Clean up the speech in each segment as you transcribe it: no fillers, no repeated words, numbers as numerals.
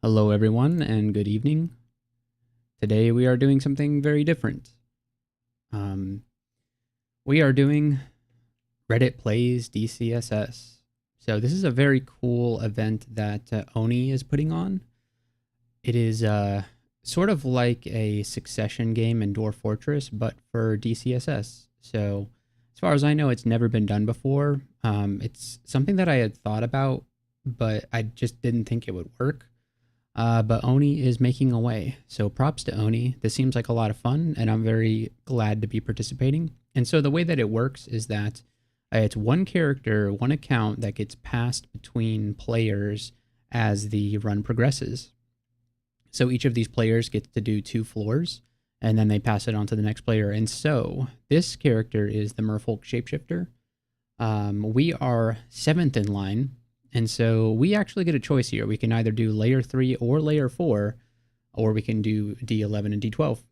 Hello everyone and good evening. Today we are doing something very different. Um, we are doing Reddit Plays DCSS. So this is a very cool event that Oni is putting on. It is sort of like a succession game in Dwarf Fortress, but for DCSS. So as far as I know, it's never been done before. It's something that I had thought about, but I just didn't think it would work. But Oni is making a way. So props to Oni. This seems like a lot of fun, and I'm very glad to be participating. And so the way that it works is that it's one character, one account that gets passed between players as the run progresses. So each of these players gets to do 2 floors, and then they pass it on to the next player. And so this character is the Merfolk Shapeshifter. We are 7th in line. And so we actually get a choice here. We can either do layer 3 or layer 4, or we can do D11 and D12.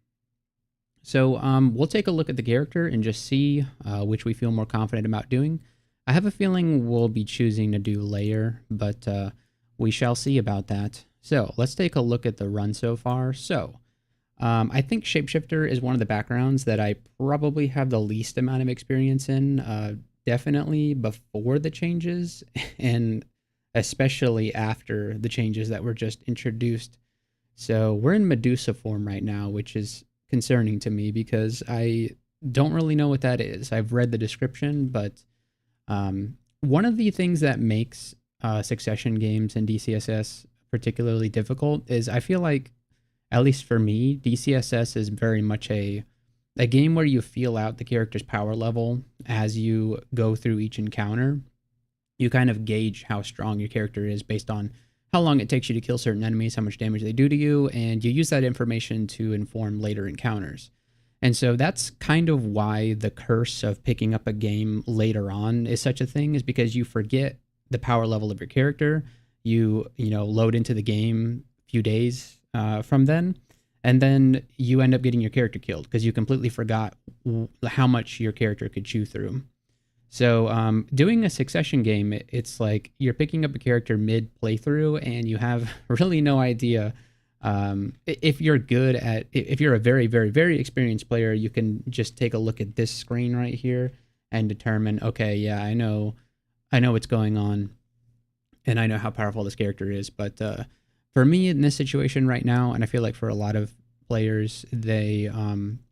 So we'll take a look at the character and just see which we feel more confident about doing. I have a feeling we'll be choosing to do layer, but we shall see about that. So let's take a look at the run so far. So I think Shapeshifter is one of the backgrounds that I probably have the least amount of experience in. Definitely before the changes and especially after the changes that were just introduced. So we're in Medusa form right now, which is concerning to me because I don't really know what that is. I've read the description, but one of the things that makes succession games in DCSS particularly difficult is I feel like, at least for me, DCSS is very much a game where you feel out the character's power level as you go through each encounter. You kind of gauge how strong your character is based on how long it takes you to kill certain enemies, how much damage they do to you, and you use that information to inform later encounters. And so that's kind of why the curse of picking up a game later on is such a thing, is because you forget the power level of your character. You load into the game a few days from then, and then you end up getting your character killed because you completely forgot how much your character could chew through. So doing a succession game, it's like you're picking up a character mid playthrough and you have really no idea. If you're if you're a very, very, very experienced player, you can just take a look at this screen right here and determine, okay, yeah, I know what's going on and I know how powerful this character is. But for me in this situation right now, and I feel like for a lot of players, they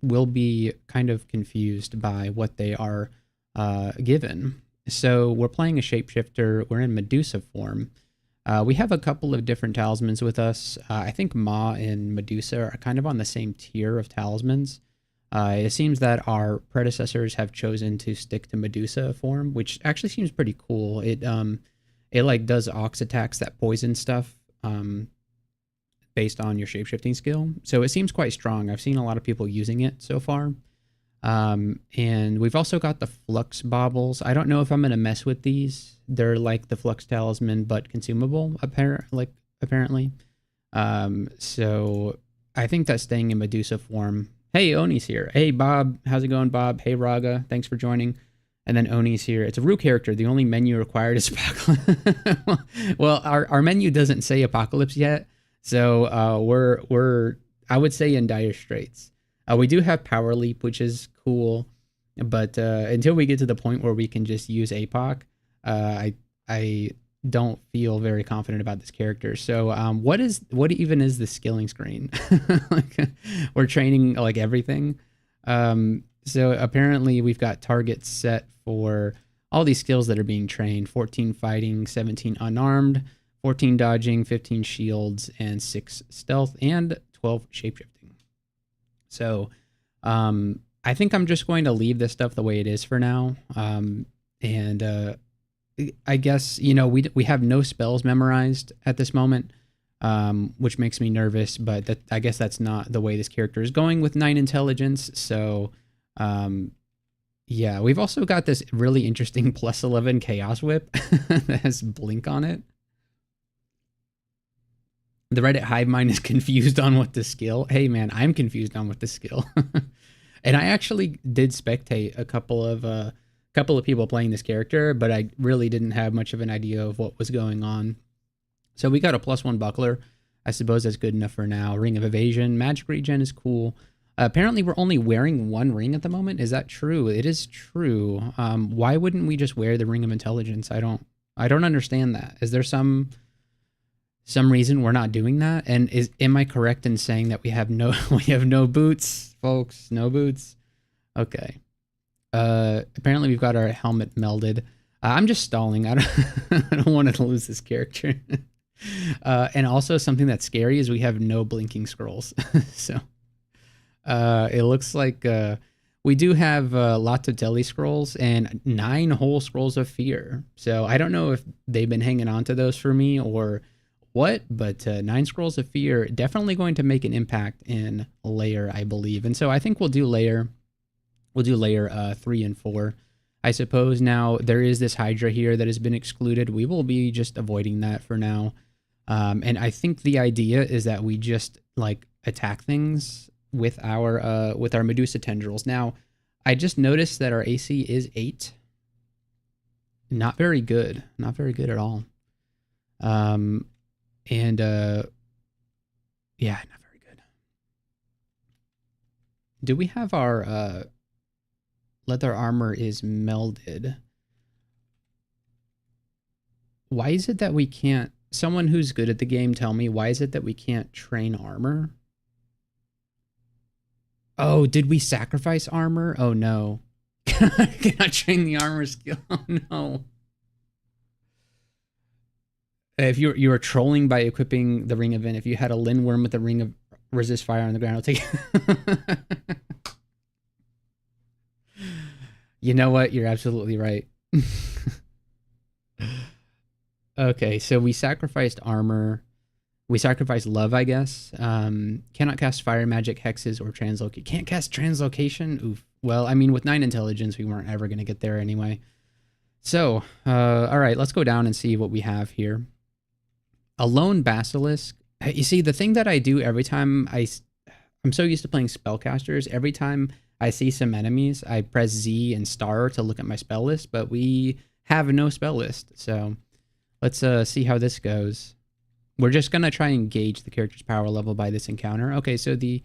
will be kind of confused by what they are given. So we're playing a shapeshifter. We're in Medusa form. We have a couple of different talismans with us. I think Ma and Medusa are kind of on the same tier of talismans. It seems that our predecessors have chosen to stick to Medusa form, which actually seems pretty cool. It like does ox attacks that poison stuff based on your shapeshifting skill. So it seems quite strong. I've seen a lot of people using it so far. And we've also got the Flux Baubles. I don't know if I'm going to mess with these. They're like the Flux Talisman, but consumable, apparently. So I think that's staying in Medusa form. Hey, Oni's here. Hey, Bob. How's it going, Bob? Hey, Raga. Thanks for joining. And then Oni's here. It's a Ru character. The only menu required is Apocalypse. Well, our menu doesn't say Apocalypse yet. So we're I would say in dire straits. We do have Power Leap, which is cool, but until we get to the point where we can just use APOC, I don't feel very confident about this character. So what even is the skilling screen? Like, we're training like everything. So apparently we've got targets set for all these skills that are being trained: 14 fighting, 17 unarmed, 14 dodging, 15 shields, and 6 stealth, and 12 shapeshifting. So I think I'm just going to leave this stuff the way it is for now. And I guess, we have no spells memorized at this moment, which makes me nervous, but I guess that's not the way this character is going with 9 intelligence. So yeah, we've also got this really interesting +11 Chaos Whip that has Blink on it. The Reddit hive mind is confused on what the skill. Hey man, I'm confused on what the skill. And I actually did spectate a couple of people playing this character, but I really didn't have much of an idea of what was going on. So we got a +1 buckler. I suppose that's good enough for now. Ring of Evasion, Magic Regen is cool. Apparently, we're only wearing one ring at the moment. Is that true? It is true. Why wouldn't we just wear the Ring of Intelligence? I don't understand that. Is there some reason we're not doing that? And am I correct in saying that we have no boots, folks? No boots. Okay. Apparently we've got our helmet melded. I'm just stalling. I don't want to lose this character. And also something that's scary is we have no blinking scrolls. So it looks like we do have lots of deli scrolls and 9 whole scrolls of fear. So I don't know if they've been hanging on to those for me or what, but 9 scrolls of fear definitely going to make an impact in layer, I believe. And so I think we'll do layer 3 and 4. I suppose now there is this Hydra here that has been excluded. We will be just avoiding that for now. And I think the idea is that we just like attack things with our Medusa tendrils. Now, I just noticed that our AC is 8. Not very good. Not very good at all. Yeah, not very good. Do we have our leather armor is melded? Why is it that we can't... Someone who's good at the game, tell me, why is it that we can't train armor? Oh, did we sacrifice armor? Oh, no. I cannot train the armor skill. Oh, no. If you were trolling by equipping the Ring of In, if you had a Lindworm with a Ring of Resist Fire on the ground, I'll take it. You know what? You're absolutely right. Okay, so we sacrificed armor. We sacrificed love, I guess. Cannot cast fire magic, hexes, or translocate. Can't cast translocation? Oof. Well, I mean, with 9 intelligence, we weren't ever going to get there anyway. So, all right, let's go down and see what we have here. A lone basilisk. You see, the thing that I do every time I'm so used to playing spellcasters, every time I see some enemies, I press Z and star to look at my spell list, but we have no spell list. So let's see how this goes. We're just going to try and gauge the character's power level by this encounter. Okay, so the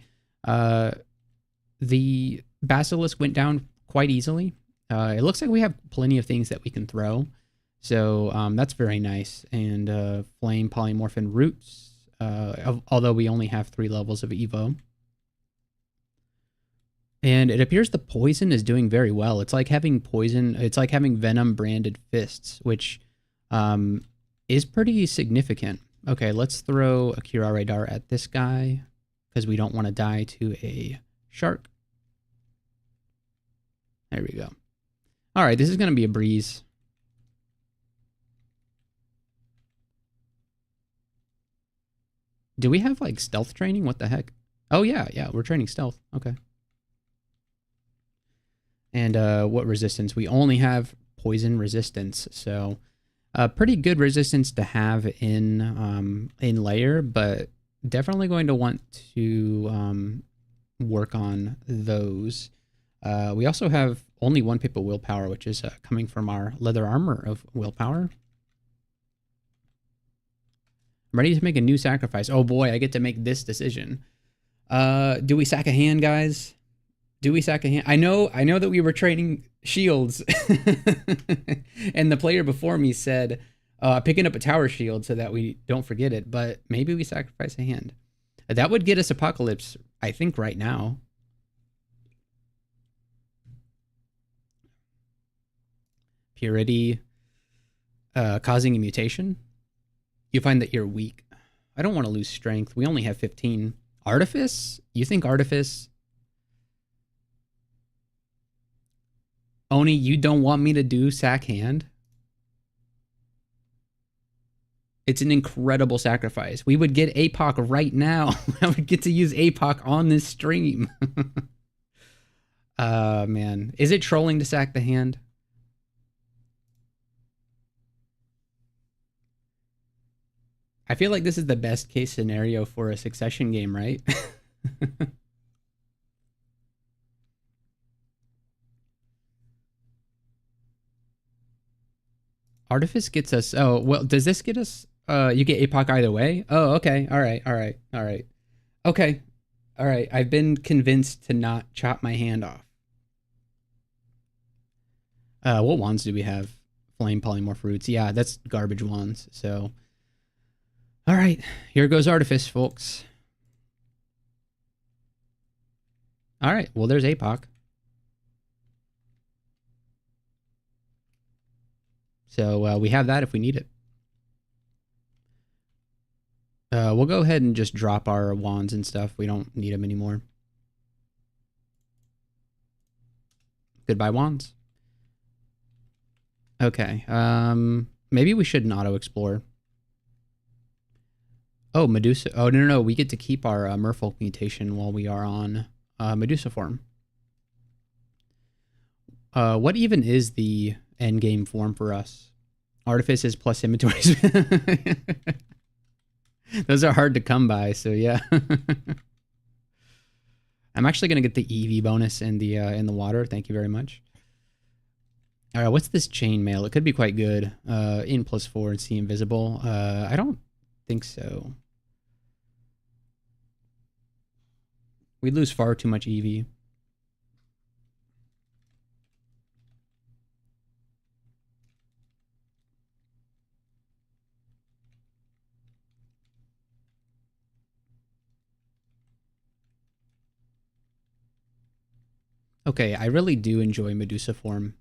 basilisk went down quite easily. It looks like we have plenty of things that we can throw. So that's very nice. And flame polymorphin roots, although we only have 3 levels of Evo. And it appears the poison is doing very well. It's like having poison. It's like having venom branded fists, which is pretty significant. Okay, let's throw a Cura Radar at this guy because we don't want to die to a shark. There we go. All right, this is going to be a breeze. Do we have like stealth training? What the heck? Oh yeah, we're training stealth. Okay. And what resistance? We only have poison resistance, so pretty good resistance to have in layer, but definitely going to want to work on those. We also have only 1 pip of willpower, which is coming from our leather armor of willpower. I'm ready to make a new sacrifice. Oh boy, I get to make this decision. Do we sack a hand, guys? Do we sack a hand? I know that we were training shields. And the player before me said, picking up a tower shield so that we don't forget it, but maybe we sacrifice a hand. That would get us Apocalypse, I think, right now. Purity, causing a mutation. You find that you're weak. I don't want to lose strength. We only have 15. Artifice? You think Artifice? Oni, you don't want me to do sack hand? It's an incredible sacrifice. We would get APOC right now. I would get to use APOC on this stream. Man. Is it trolling to sack the hand? I feel like this is the best case scenario for a succession game, right? Artifice gets us... Oh, well, does this get us... You get APOC either way? Oh, okay. All right. Okay. All right. I've been convinced to not chop my hand off. What wands do we have? Flame polymorph roots. Yeah, that's garbage wands. So, all right. Here goes Artifice, folks. All right. Well, there's APOC. So we have that if we need it. We'll go ahead and just drop our wands and stuff. We don't need them anymore. Goodbye, wands. Okay. Maybe we shouldn't auto-explore. Oh, Medusa. Oh, no. We get to keep our Merfolk mutation while we are on Medusa form. What even is the endgame form for us? Artifice is plus inventories. Those are hard to come by, so yeah. I'm actually gonna get the EV bonus in the water. Thank you very much. All right, what's this chainmail? It could be quite good. In +4 and see invisible. I don't think so. We lose far too much EV. Okay, I really do enjoy Medusa form.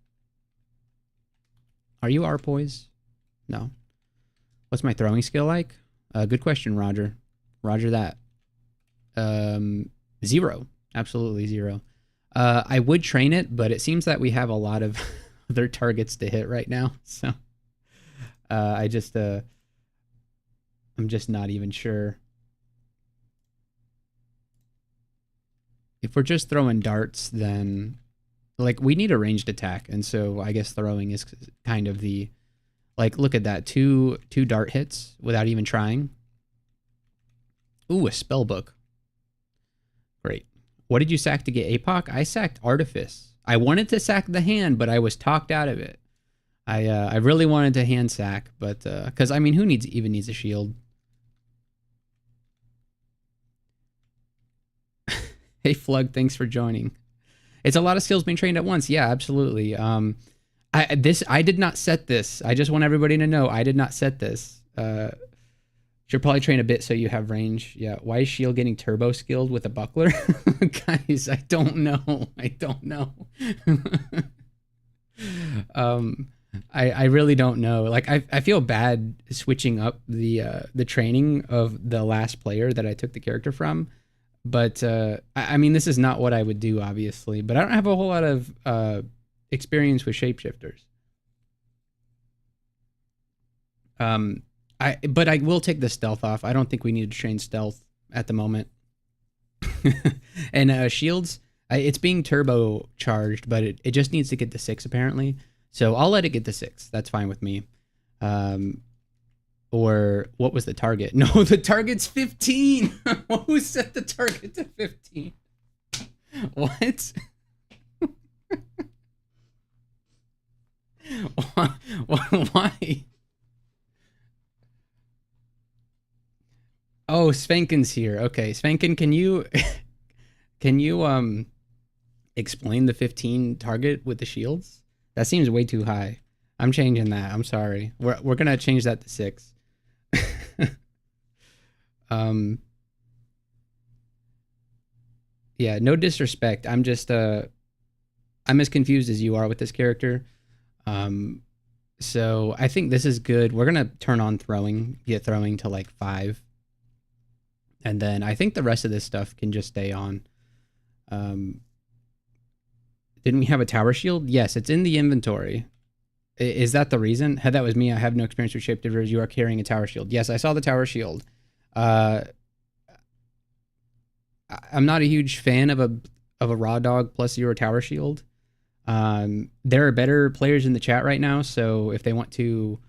Are you Arpoise? No. What's my throwing skill like? Good question, Roger. Roger that. 0. Absolutely 0. I would train it, but it seems that we have a lot of other targets to hit right now. So I'm just not even sure. If we're just throwing darts, then like we need a ranged attack, and so I guess throwing is kind of the like. Look at that, two dart hits without even trying. Ooh, a spell book. Great. What did you sack to get APOC? I sacked Artifice. I wanted to sack the hand, but I was talked out of it. I really wanted to hand sack, but because I mean, who even needs a shield? Hey, Flug, thanks for joining. It's a lot of skills being trained at once. Yeah, absolutely. I did not set this. I just want everybody to know I did not set this. Should probably train a bit so you have range. Yeah. Why is Shield getting turbo skilled with a buckler? Guys, I don't know. I really don't know. Like I feel bad switching up the training of the last player that I took the character from. But I mean, this is not what I would do, obviously. But I don't have a whole lot of experience with shapeshifters. But I will take the stealth off. I don't think we need to train stealth at the moment. And shields, it's being turbo charged, but it just needs to get to 6 apparently. So I'll let it get to 6. That's fine with me. Or what was the target? No, the target's 15. Who set the target to 15? What? Why? Oh, Svenken's here. Okay, Svenken, can you explain the 15 target with the shields? That seems way too high. I'm changing that. I'm sorry. We're gonna change that to 6. Yeah, no disrespect. I'm just I'm as confused as you are with this character. So I think this is good. We're gonna turn on get throwing to like 5. And then I think the rest of this stuff can just stay on. Didn't we have a tower shield? Yes, it's in the inventory. Is that the reason? That was me. I have no experience with shapeshifters. You are carrying a tower shield. Yes, I saw the tower shield. I'm not a huge fan of a raw dog plus 0 tower shield. There are better players in the chat right now, so if they want to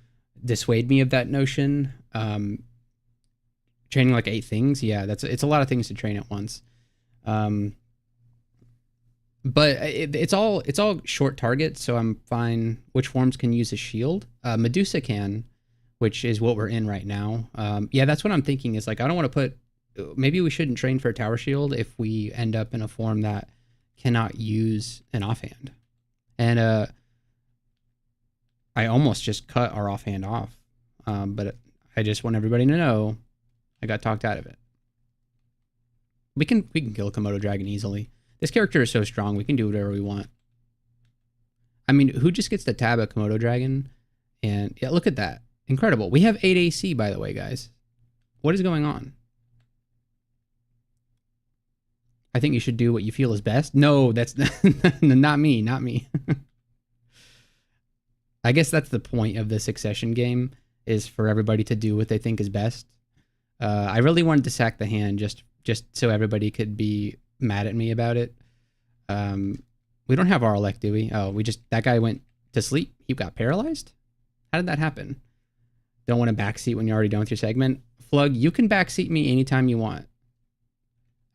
dissuade me of that notion, training like 8 things, yeah, it's a lot of things to train at once. But it's all short targets, so I'm fine. Which forms can use a shield? Medusa can, which is what we're in right now. Yeah, that's what I'm thinking is like, I don't want to put, maybe we shouldn't train for a tower shield if we end up in a form that cannot use an offhand. And I almost just cut our offhand off. But I just want everybody to know I got talked out of it. We can kill a Komodo dragon easily. This character is so strong, we can do whatever we want. I mean, who just gets to tab a Komodo dragon? And yeah, look at that. Incredible. We have 8 AC, by the way, guys. What is going on? I think you should do what you feel is best. No, that's not me, not me. I guess that's the point of the succession game, is for everybody to do what they think is best. I really wanted to sack the hand just so everybody could be mad at me about it. We don't have our elect, do we? Oh, that guy went to sleep. He got paralyzed? How did that happen? Don't want to backseat when you're already done with your segment. Flug, you can backseat me anytime you want.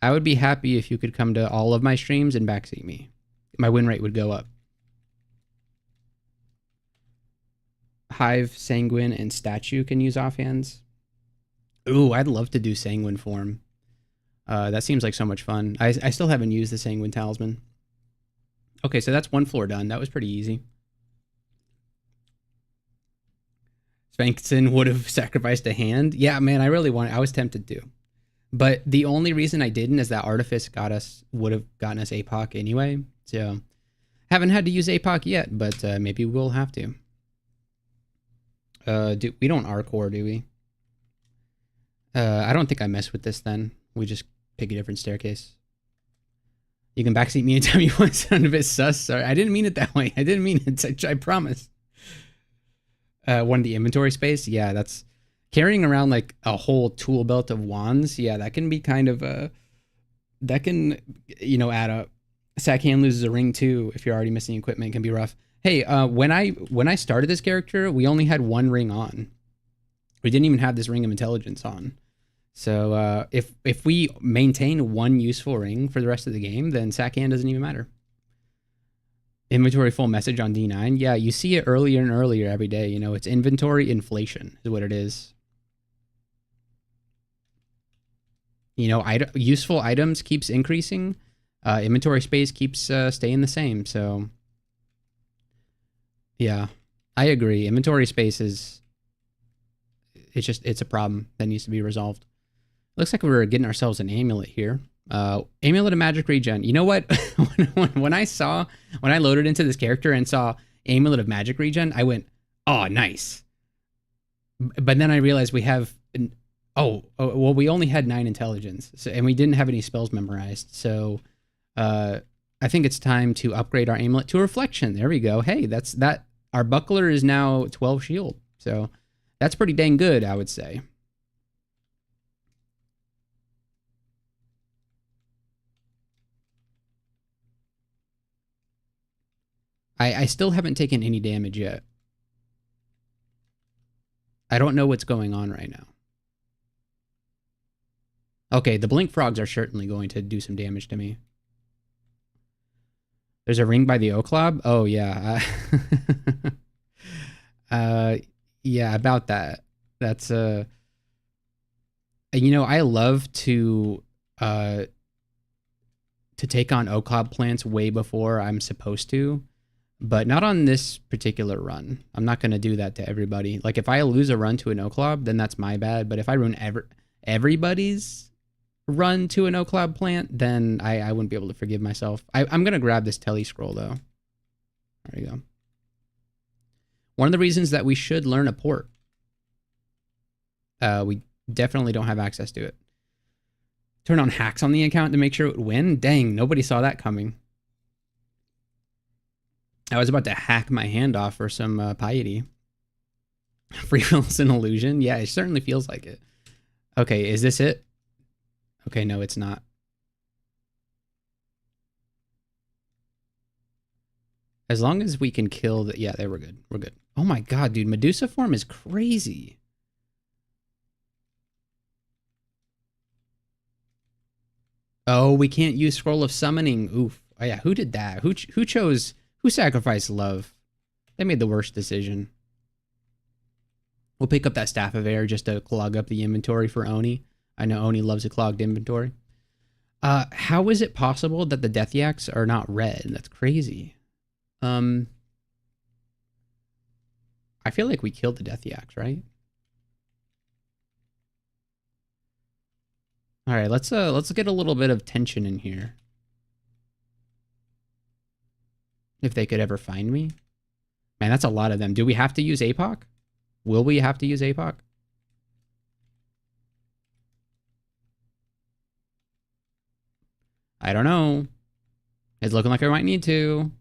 I would be happy if you could come to all of my streams and backseat me. My win rate would go up. Hive, Sanguine, and Statue can use offhands. Ooh, I'd love to do Sanguine form. That seems like so much fun. I still haven't used the Sanguine Talisman. Okay, so that's one floor done. That was pretty easy. Svankson would have sacrificed a hand. Yeah, man, I was tempted to. But the only reason I didn't is that Artifice would have gotten us APOC anyway. So, haven't had to use APOC yet, but maybe we'll have to. We don't R-core, do we? I don't think I mess with this then. We just pick a different staircase. You can backseat me anytime you want. Sound a bit sus. Sorry, I didn't mean it that way. I didn't mean it. I promise. One of the inventory space. Yeah, that's carrying around like a whole tool belt of wands. Yeah, that can be kind of that can, add up. Sackhand loses a ring too. If you're already missing equipment, it can be rough. Hey, when I started this character, we only had one ring on. We didn't even have this ring of intelligence on. So if we maintain one useful ring for the rest of the game, then Sackhand doesn't even matter. Inventory full message on D9. Yeah, you see it earlier and earlier every day. It's inventory inflation is what it is. Useful items keeps increasing. Inventory space keeps staying the same. So yeah, I agree. Inventory space it's a problem that needs to be resolved. Looks like we're getting ourselves an amulet here. Amulet of Magic Regen. You know what? when I loaded into this character and saw Amulet of Magic Regen, I went, oh, nice. But then I realized we have, well, we only had 9 intelligence, and we didn't have any spells memorized. So I think it's time to upgrade our amulet to Reflection. There we go. Hey, that. Our buckler is now 12 shield. So that's pretty dang good, I would say. I still haven't taken any damage yet. I don't know what's going on right now. Okay, the blink frogs are certainly going to do some damage to me. There's a ring by the O Club? Oh, yeah. Yeah, about that. That's, I love to take on O Club plants way before I'm supposed to. But not on this particular run. I'm not going to do that to everybody. Like, if I lose a run to an O-Club, then that's my bad. But if I ruin everybody's run to an O-Club plant, then I wouldn't be able to forgive myself. I'm going to grab this Telly Scroll, though. There you go. One of the reasons that we should learn a port. We definitely don't have access to it. Turn on hacks on the account to make sure it would win? Dang, nobody saw that coming. I was about to hack my hand off for some piety. Free will's an illusion? Yeah, it certainly feels like it. Okay, is this it? Okay, no, it's not. As long as we can kill the... Yeah, there, we're good. We're good. Oh my god, dude. Medusa form is crazy. Oh, we can't use Scroll of Summoning. Oof. Oh yeah, who did that? Who chose... Who sacrificed love? They made the worst decision. We'll pick up that Staff of Air just to clog up the inventory for Oni. I know Oni loves a clogged inventory. How is it possible that the Death Yaks are not red? That's crazy. I feel like we killed the Death Yaks, right? All right, let's get a little bit of tension in here. If they could ever find me. Man, that's a lot of them. Do we have to use APOC? Will we have to use APOC? I don't know. It's looking like I might need to.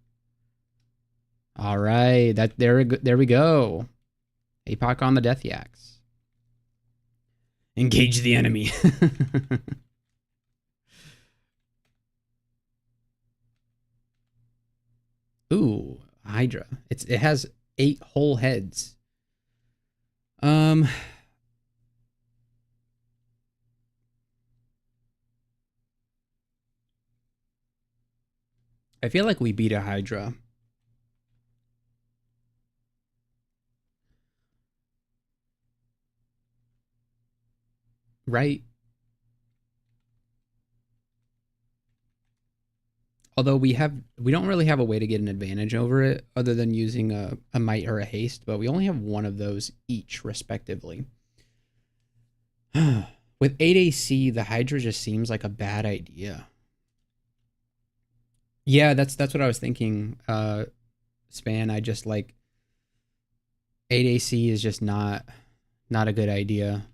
All right, there we go. APOC on the Death Yaks. Engage the enemy. Ooh, Hydra. It has 8 whole heads. I feel like we beat a Hydra. Right? Although we don't really have a way to get an advantage over it other than using a might or a haste, but we only have one of those each, respectively. With 8 AC, the Hydra just seems like a bad idea. Yeah, that's what I was thinking. Span, I just like 8 AC is just not a good idea.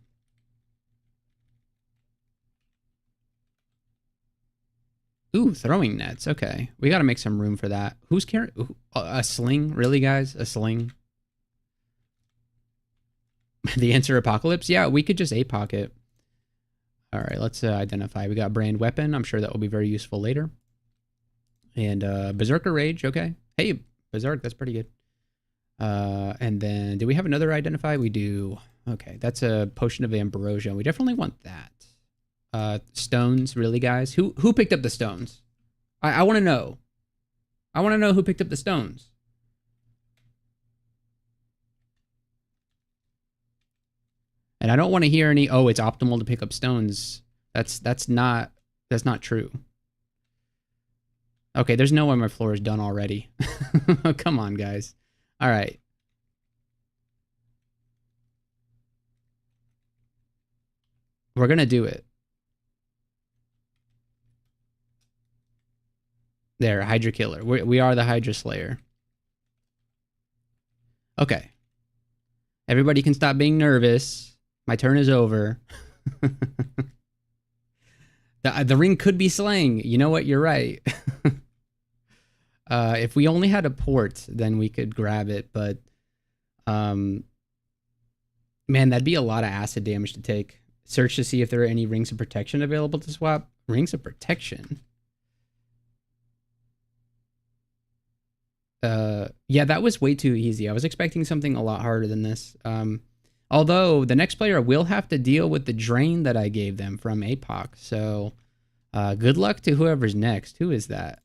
Ooh, throwing nets. Okay. We got to make some room for that. Who's carrying a sling? Really, guys? A sling? The answer apocalypse? Yeah, we could just APOC it. All right, let's identify. We got brand weapon. I'm sure that will be very useful later. And Berserker Rage. Okay. Hey, Berserk. That's pretty good. And then do we have another identify? We do. Okay, that's a Potion of Ambrosia. We definitely want that. Stones, really, guys? Who picked up the stones? I want to know. I want to know who picked up the stones. And I don't want to hear any, oh, it's optimal to pick up stones. That's not true. Okay, there's no way my floor is done already. Come on, guys. All right. We're going to do it. There, Hydra Killer. We are the Hydra Slayer. Okay. Everybody can stop being nervous. My turn is over. The ring could be slaying. You know what? You're right. If we only had a port, then we could grab it. But, man, that'd be a lot of acid damage to take. Search to see if there are any rings of protection available to swap. Rings of protection? Yeah, that was way too easy. I was expecting something a lot harder than this. Although the next player will have to deal with the drain that I gave them from APOC. So, good luck to whoever's next. Who is that?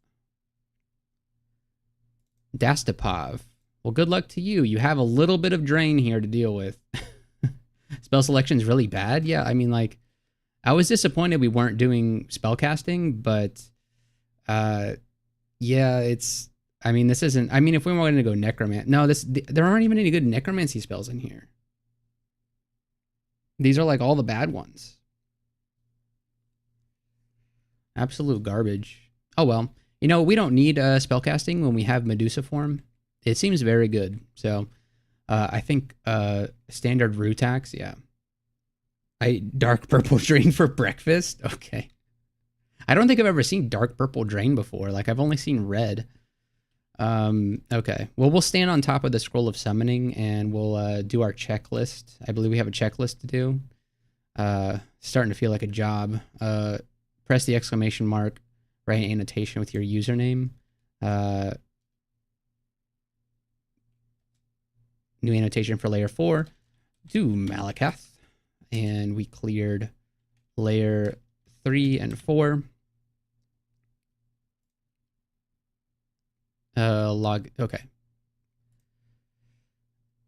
Dastapov. Well, good luck to you. You have a little bit of drain here to deal with. Spell selection's really bad. Yeah, I mean, like, I was disappointed we weren't doing spellcasting, but, yeah, it's... I mean, this isn't... I mean, if we were going to go necromancy... No, there aren't even any good necromancy spells in here. These are like all the bad ones. Absolute garbage. Oh, well. You know, we don't need spellcasting when we have Medusa form. It seems very good. So, I think standard Ru tax, yeah. Dark purple drain for breakfast? Okay. I don't think I've ever seen dark purple drain before. Like, I've only seen red. Okay. Well, we'll stand on top of the scroll of summoning and we'll do our checklist. I believe we have a checklist to do. Starting to feel like a job. Press the exclamation mark, write an annotation with your username. New annotation for layer 4. Do Malakath. And we cleared layer 3 and 4. Okay.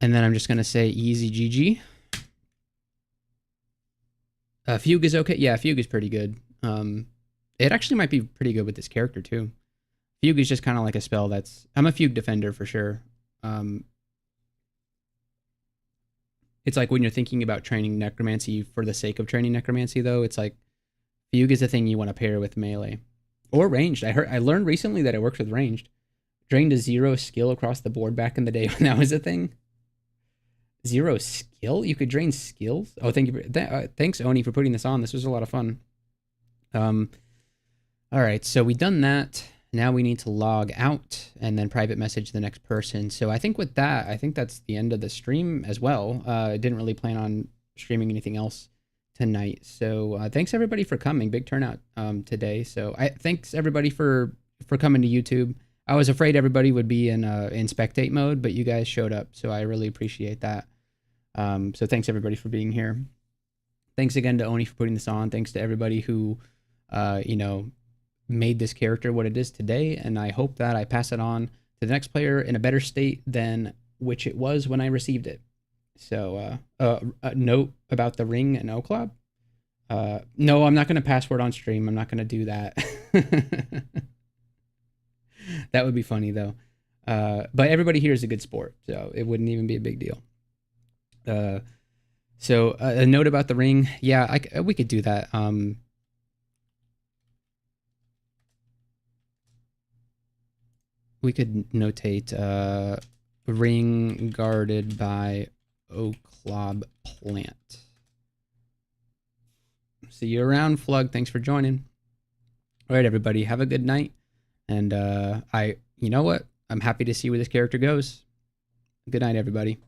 And then I'm just going to say easy GG. Fugue is okay. Yeah, Fugue is pretty good. It actually might be pretty good with this character too. Fugue is just kind of like a spell that's... I'm a Fugue defender for sure. It's like when you're thinking about training Necromancy for the sake of training Necromancy, though, it's like Fugue is a thing you want to pair with melee. Or ranged. I learned recently that it works with ranged. Drained a 0 skill across the board back in the day when that was a thing. 0 skill? You could drain skills? Oh, thank you. Thanks, Oni, for putting this on. This was a lot of fun. All right, so we done that. Now we need to log out and then private message the next person. So I think with that, I think that's the end of the stream as well. I didn't really plan on streaming anything else tonight. So thanks everybody for coming. Big turnout today. So thanks everybody for coming to YouTube. I was afraid everybody would be in spectate mode, but you guys showed up, so I really appreciate that. So thanks everybody for being here. Thanks again to Oni for putting this on. Thanks to everybody who, made this character what it is today, and I hope that I pass it on to the next player in a better state than which it was when I received it. So, a note about the ring and O-Club. No, I'm not going to password on stream. I'm not going to do that. That would be funny though. But everybody here is a good sport, so it wouldn't even be a big deal. So a note about the ring. Yeah, we could do that. We could notate ring guarded by O-Club plant. See you around, Flug. Thanks for joining. All right, everybody. Have a good night. And you know what? I'm happy to see where this character goes. Good night, everybody.